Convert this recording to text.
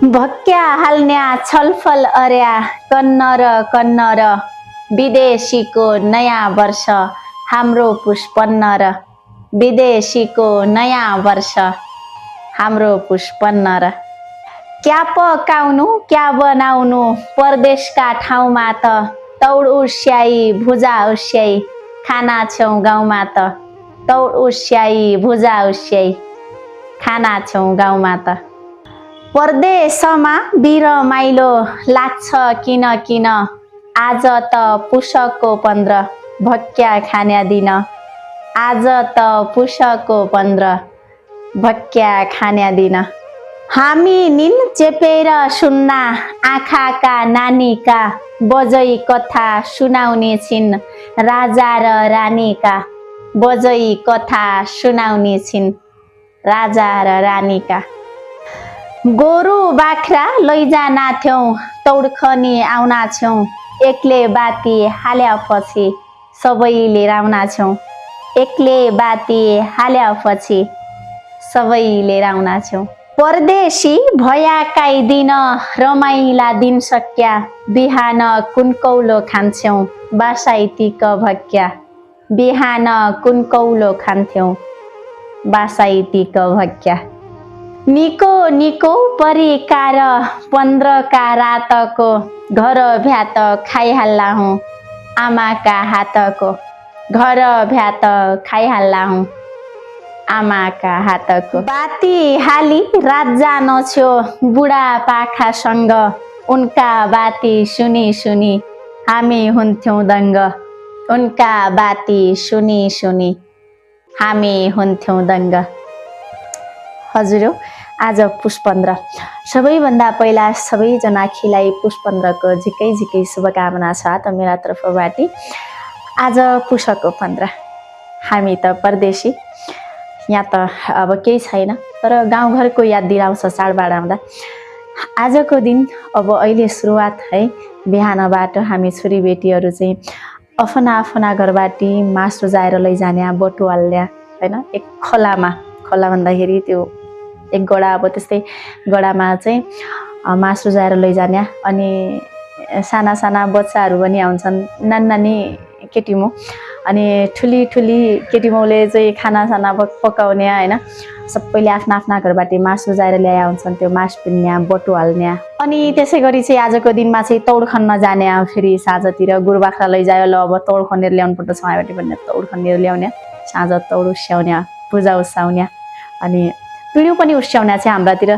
भक्क्या हाल्न्या छलफल अर्या कन्न र विदेशीको नयाँ वर्ष हाम्रो पुष्पन्न र विदेशीको नयाँ वर्ष हाम्रो पुष्पन्न र क्या पकाउनु क्या बनाउनु परदेशका ठाउँमा त तौड उस्याई भुजा उस्याई खाना छौँ गाउँमा त तौड उस्याई भुजा उस्याई खाना छौँ गाउँमा त परदेशमा बिरमाइलो लाग्छ किन किन आज त पुषको 15 भक्क्या खान्या दिन आज त पुषको 15 भक्क्या खान्या दिन हामी निन चेपेर सुन्ना आँखाका नानीका बजै कथा सुनाउने छिन् राजा र रानीका बजै कथा सुनाउने छिन् राजा र रानीका गोरु बाख्रा लैजाना थियौँ तौडखनी आउना छौँ एक्ले बाती हाल्यापछि सबै लिएर आउना छौँ एक्ले बाती हाल्यापछि सबै लिएर आउना छौँ परदेशी भयाकाई दिन रमाइला दिन सक्या बिहान कुनकौलो खान्छौँ बासाइतीक भक्क्या बिहान कुनकौलो खान्थ्यौँ बासाइतीक भक्क्या निको निको परिकार 15 का रातको घर भ्यात खाइहाल्ला हुँ आमाका हातको घर भ्यात खाइहाल्ला हुँ आमाका हातको बाती हाली रात जानछ्यो बुढा पाखासँग उनका बाती सुनी सुनी हामी हुन्थ्यौँ दङ्ग उनका बाती सुनी सुनी हामी हुन्थ्यौँ दङ्ग हजुर आज पुष 15 सबैभन्दा पहिला सबैजनाखिलाई पुष 15 को झिकै झिकै शुभकामना छ त मेरा तर्फबाट आज पुषको 15 हामी त परदेशी यहाँ त अब केही छैन तर गाउँघरको याद दिलाउँछ चाडबाड आउँदा आजको दिन अब अहिले सुरुवात है बिहानबाट हामी छोरीबेटीहरू चाहिँ आफ्ना आफ्ना घरबाट मासु जाएर लैजाने बटुवाल्ने हैन एक खोला भन्दाखेरि त्यो एक गडा अब त्यस्तै गडामा चाहिँ मासु जाएर लैजाने अनि साना साना बच्चाहरू पनि आउँछन् नानी केटीमो अनि ठुली केटीमोले चाहिँ खानासाना पकाउने हैन सबैले आफ्ना आफ्ना घरबाट मासु जाएर ल्याए हुन्छन् त्यो मासु पिन्ने बटु हाल्ने अनि त्यसै गरी चाहिँ आजको दिनमा चाहिँ तौड खन्न जाने फेरि साँझतिर गुरु बाख्रा लैजायो ल अब तौड खनेर ल्याउनु पर्छ छायाबाट भन्ने तौड खनेर ल्याउने साँझ तौड उस्याउने पूजा उस्याउने अनि पिँढी पनि उस्याउने चाहिँ हाम्रातिर